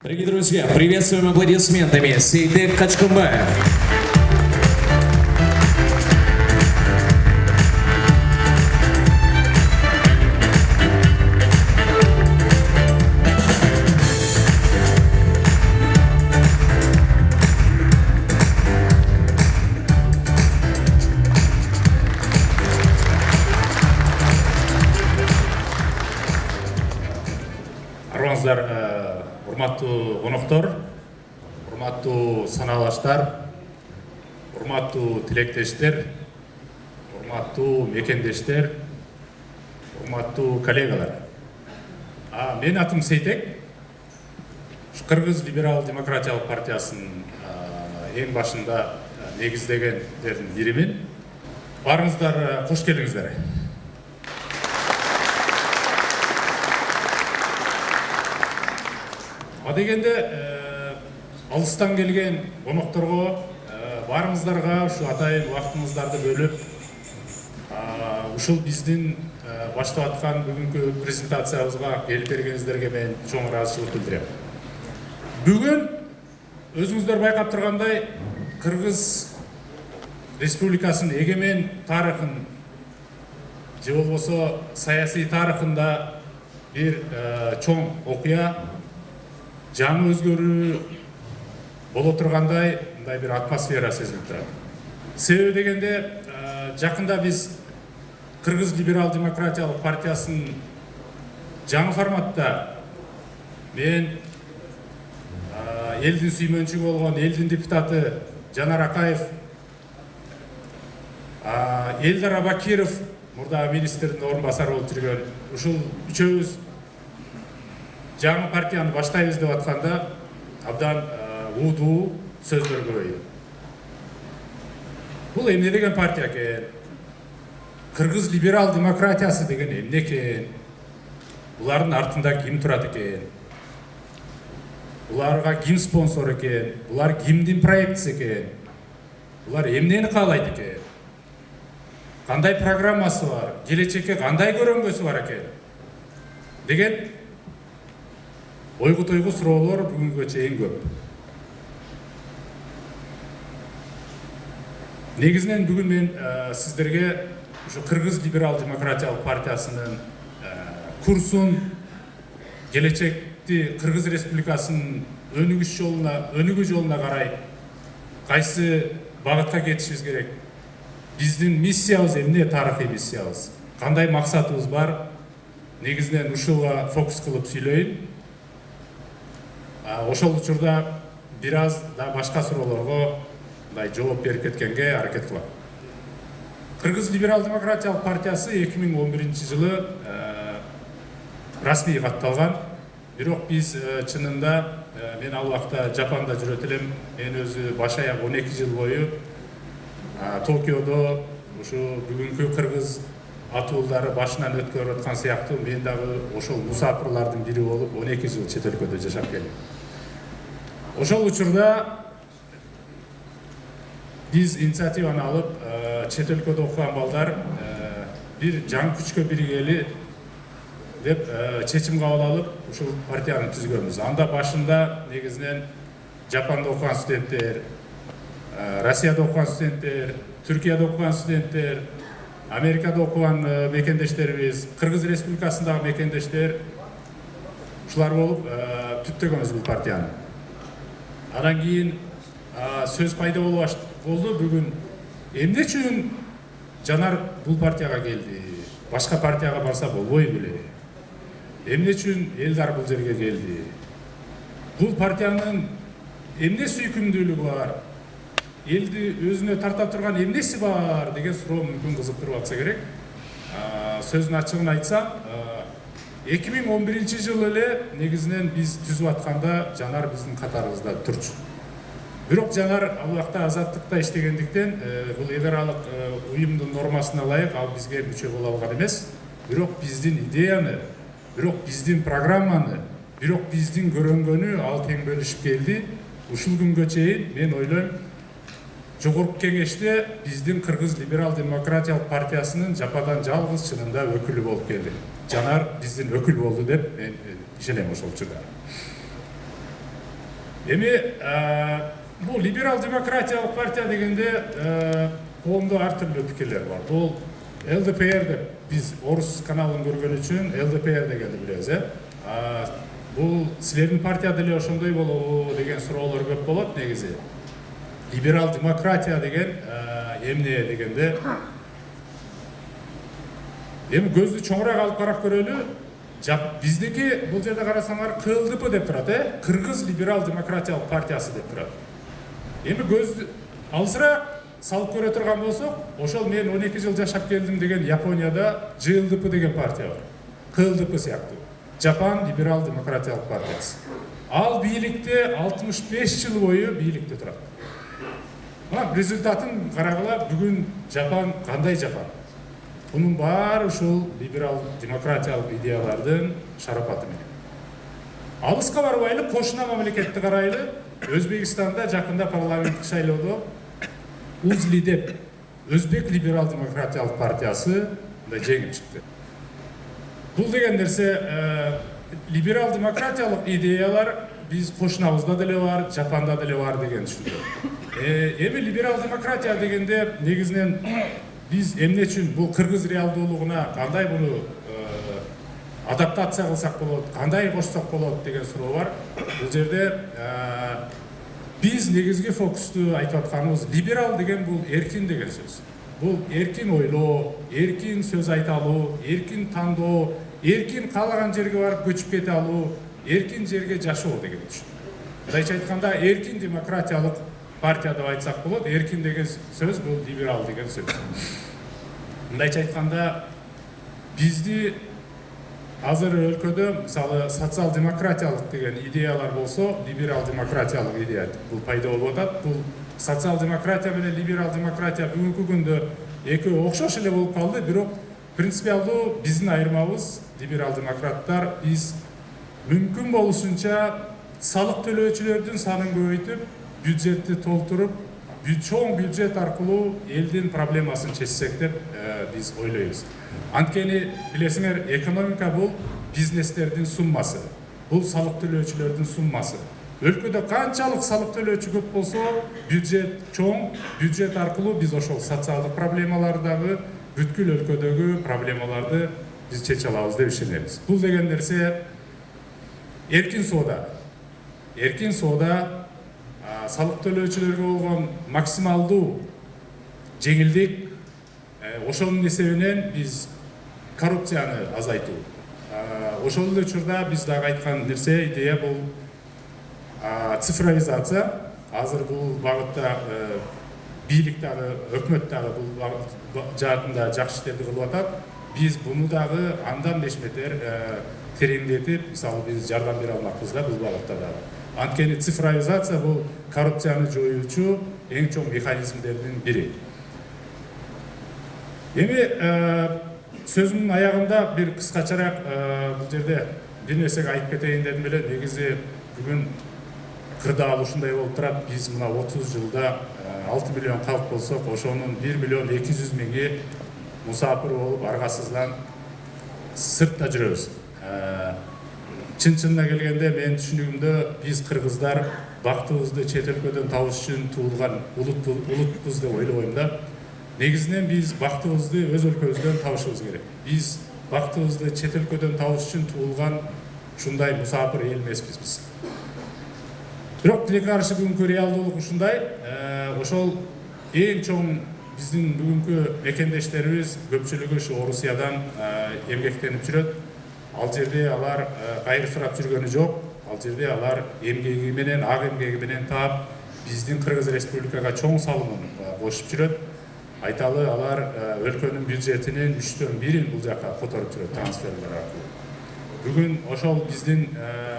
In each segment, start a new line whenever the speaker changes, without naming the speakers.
Дорогие друзья, приветствуем аплодисментами Сейтек Качкумбаев.
Арманыздар, урматтуу коноктор, урматтуу санаалаштар, урматтуу тилектештер, урматтуу мекендештер, урматтуу коллегалар. Менин атым Сейтек. Кыргыз либерал-демократиялык партиясынын эң башында негиздегендердин биримин. Барыңыздар, кош келиңиздер. Дегенде алыстан келген конокторго барыңыздарга ушу атайын убактыңыздарды бөлүп ушул биздин баштап аткан бүгүнкү презентациябызга келип бергениңиздерге мен чоң ыраазычылык билдирем. Бүгүн өзүңүздөр байкап тургандай Кыргыз Республикасынын эгемен тарыхын же болбосо саясий тарыхында бир чоң окуя, жаңы өзгөрүү боло тургандай мындай бир атмосфера сезилип турат. Себеби дегенде жакында биз Кыргыз либерал-демократиялык партиясынын жаңы форматта мен элдин сүймөнчүгү болгон элдин депутаты Жанар Акаев, Элдар Абакиров, мурдагы министрдин орун басары болуп жүргөн, ушул үчөөбүз жаңы партияны баштайбыз деп атканда абдан удуу сөздөр көбөйдү. Бул эмне деген партия экен? Кыргыз либерал демократиясы деген эмне экен? Булардын артында ким турат экен? Буларга ким спонсор экен? Булар кимдин проектиси экен? Булар эмнени каалайт экен? Кандай программасы бар? Келечекке кандай көрөнгөсү бар экен? Деген ойгу-тойгу суроолор бүгүнгө чейин көп. Негизинен бүгүн мен сиздерге ушу Кыргыз либерал-демократиялык партиясынын курсун, келечекти Кыргыз Республикасынын өнүгүү жолуна карай кайсы багытка кетишибиз керек? Биздин миссиябыз эмне, тарыхый миссиябыз? Кандай максатыбыз бар? Негизинен ушуга фокус кылып сүйлөйүн. Ошол учурда бир аз да башка суроолорго жооп берип кеткенге аракет кылам. Кыргыз либерал-демократиялык партиясы 2011 жылы расмий катталган. Бирок биз чынында мен ал убакта Жапанда жүрөт элем. Мен өзү баш аяк 12 жыл бою Токиодо ушу бүгүнкү Кыргыз атуулдары башынан өткөрүп аткан сыяктуу мен дагы ошол мусафирлардын бири болуп 12 жыл чет өлкөдө жашап келдим. Ошол учурда биз инициативаны алып чет өлкөдө окуган балдар бир жаңы күчкө биригели деп чечим кабыл алып ушул партияны түзгөнбүз. Анда башында негизинен Жапанда окуган студенттер, Россияда окуган студенттер, Түркияда окуган студенттер, Америкада окуган мекендештерибиз, Кыргыз Республикасындагы мекендештер ушулар болуп түптөгөнбүз бул партияны. Андан кийин сөз пайда болду. Бүгүн эмне үчүн Жанар бул партияга келди? Башка партияга барса болбойбу беле? Эмне үчүн Элдар бул жерге келди? Бул партиянын эмне сүйкүмдүүлүгү бар? Элди өзүнө тарта турган эмнеси бар деген суроо мүмкүн кызыктырып атса керек. Сөздүн ачыгын айтсам, 2011 жылы эле негизинен биз түзүп атканда Жанар биздин катарыбызда турчу. Бирок Жанар ал убакта азаттыкта иштегендиктен бул эл аралык уюмдун нормасына ылайык ал бизге мүчө боло алган эмес. Бирок биздин идеяны, бирок биздин программаны, бирок биздин көрөнгөнү ал тең бөлүшүп келди. Ушул күнгө чейин мен ойлойм, жогорку кеңеште биздин Кыргыз либерал-демократиялык партиясынын жападан жалгыз чынында өкүлү болуп келди. Жанар биздин өкүл болду деп мен ишенем ошол учурда. Эми бул либерал демократиялык партия дегенде коомдо ар түрлүү пикирлер бар. Бул ЛДПР деп биз орус каналын көргөн үчүн ЛДПР дегенди билебиз, бул силердин партия деле ошондой болобу деген суроолор көп болот негизи. Либерал демократия деген эмне дегенде эми көздү чоңураак алып карап көрөлү. Биздики бул жерде карасаңар КЛДП деп турат, Кыргыз либерал демократиялык партиясы деп турат. Эми көздү алысыраак салып көрө турган болсок, ошол мен 12 жыл жашап келдим деген Японияда ЖЛДП деген партия бар. КЛДП сыяктуу. Жапан либерал демократиялык партиясы. Ал бийликте 65 жыл бою бийликте турат. Мына результатын карагыла, бүгүн Жапан кандай Жапан? Bunun баары ушул либерал демократиялык идеялардын шарапаты менен. Алыска барбайлы, кошуна мамлекетти карайлы. Өзбекстанда жакында парламенттик шайлоодо УЗЛИ деп Өзбек либерал демократиялык партиясы жеңип чыкты. Бул деген нерсе либерал демократиялык идеялар биз кошунабызда деле бар, Жапанда деле бар деген түшүндү. Эми либерал демократия дегенде негизинен биз эмне үчүн бул кыргыз реалдуулугуна кандай буну адаптация кылсак болот, кандай кошсок болот деген суроо бар. Бул жерде биз негизги фокусту айтып атканыбыз либерал деген бул эркин деген сөз. Бул эркин ойлоо, эркин сөз айта алуу, эркин тандоо, эркин каалаган жерге барып көчүп кете алуу, эркин жерге жашоо деген түшүн. Мындайча айтканда эркин демократиялык партия деп айтсак болот. Эркин деген сөз бул либерал деген сөз. Мындайча айтканда бизди азыр өлкөдө мисалы социал демократиялык деген идеялар болсо, либерал демократиялык идея бул пайда болуп атат. Бул социал демократия менен либерал демократия бүгүнкү күндө экөө окшош эле болуп калды, бирок принципиалдуу биздин айырмабыз либерал демократтар биз мүмкүн болушунча салык төлөөчүлөрдүн санын көбөйтүп, бюджетти толтуруп, чоң бюджет аркылуу элдин проблемасын чечсек деп биз ойлойбуз. Анткени билесиңер, экономика бул бизнестердин суммасы. Бул салык төлөөчүлөрдүн суммасы. Өлкөдө канчалык салык төлөөчү көп болсо, бюджет чоң, бюджет аркылуу биз ошол социалдык проблемалардагы, бүткүл өлкөдөгү проблемаларды биз чече алабыз деп ишенебиз. Бул деген нерсе эркин соода. Эркин соода салык төлөөчүлөргө болгон максималдуу жеңилдик, ошонун эсебинен биз коррупцияны азайтуу. Ошол эле учурда биз дагы айткан нерсе идея бул цифровизация. Азыр бул багытта бийлик дагы, өкмөт дагы бул жаатында жакшы иштерди кылып атат. Биз буну дагы андан бешметер тереңдетип, мисалы биз жардам бере алмакпыз да бул багытта дагы. Анткени цифровизация бул коррупцияны жоюучу эң чоң механизмдердин бири. Эми сөзүмдүн аягында бир кыскачараак бул жерде бир нерсеге айтып кетейин дедим эле. Негизи бүгүн кырдаал ушундай болуп турат. Биз мына 30 жылда 6 миллион калк болсок, ошонун 1 миллион 200 миңи мусафир болуп аргасыздан сыртта жүрөбүз. Чын-чынына келгенде менин түшүнүгүмдө биз кыргыздар бактыбызды чет өлкөдөн табыш үчүн туулган улутпуз деп ойлобойм да. Негизинен биз бактыбызды өз өлкөбүздөн табышыбыз керек. Биз бактыбызды чет өлкөдөн табыш үчүн туулган ушундай мусафир эл эмеспиз биз. Бирок тилекке каршы бүгүнкү реалдуулук ушундай. Ошол эң чоң биздин бүгүнкү мекендештерибиз көпчүлүгү ушу Орусиядан эмгектенип жүрөт. Ал жерде алар кайыр сурап жүргөнү жок. Ал жерде алар эмгеги менен, ак эмгеги менен таап, биздин Кыргыз Республикага чоң салымын кошуп жүрөт. Айталы, алар өлкөнүн бюджетинин 3/1 бул жака которуп жүрөт трансферлер аркылуу. Бүгүн ошол биздин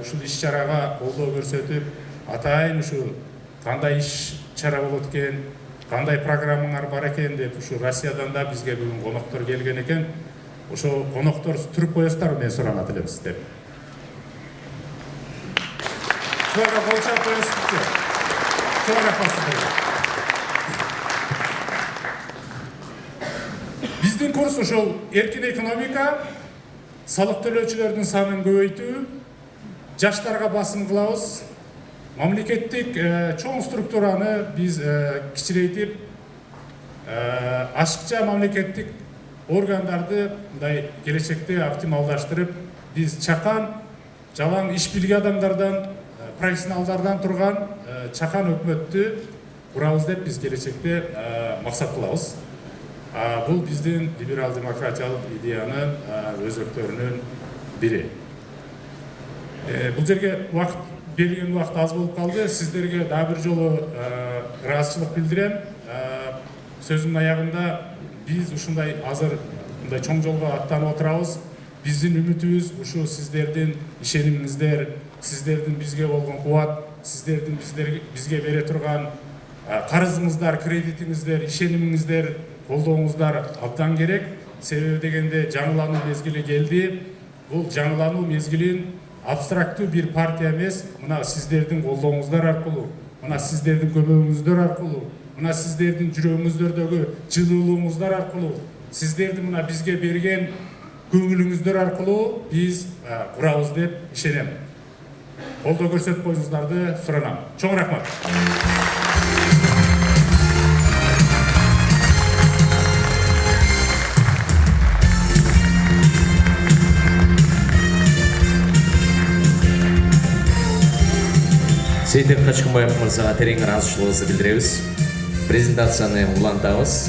ушул иш-чарага колдоо көрсөтүп, атайын ушу кандай иш-чара болот экен, кандай программаңар бар экен деп ушу Россиядан да бизге бүгүн коноктор келген экен. Ошо коноктор туруп коесуздарбы, мен суранат элем сизден. Шуларга кол чаап коесузбу? Чоң рахмат сиздерге. Биздин курс ошол эркин экономика, салык төлөөчүлөрдүн санын көбөйтүү, жаштарга басым кылабыз, мамлекеттик чоң структураны биз кичирейтип ашыкча мамлекеттик органдарды мындай келечекте оптималдаштырып биз чакан жалаң иш билги адамдардан профессионалдардан турган чакан өкмөттү курабыз деп биз келечекте максат кылабыз. Бул биздин либерал демократиялык идеянын өзөктөрүнүн бири. Бул жерге берилген убакыт аз болуп калды. Сиздерге дагы бир жолу ыраазычылык билдирем. Сөзүмдүн аягында биз ушундай азыр мындай чоң жолго аттанып отурабыз. Биздин үмүтүбүз ушу сиздердин ишенимиңиздер, сиздердин бизге болгон кубат, сиздердин бизге бере турган карызыңыздар, кредитиңиздер, ишенимиңиздер, колдооңуздар абдан керек. Себеби дегенде жаңылануу мезгили келди. Бул жаңылануу мезгилин абстрактуу бир партия эмес, мына сиздердин колдооңуздар аркылуу, мына сиздердин көмөгүңүздөр аркылуу, мына сиздердин жүрөгүңүздөрдөгү жылуулугуңуздар аркылуу, сиздердин мына бизге берген көңүлүңүздөр аркылуу биз курабыз деп ишенем. Колдоо көрсөтүп коюңуздарды суранам. Чоң рахмат.
Сейтек Качкынбаев мырзага терең ыраазычылыгыбызды билдиребиз. Презентацияны улантабыз.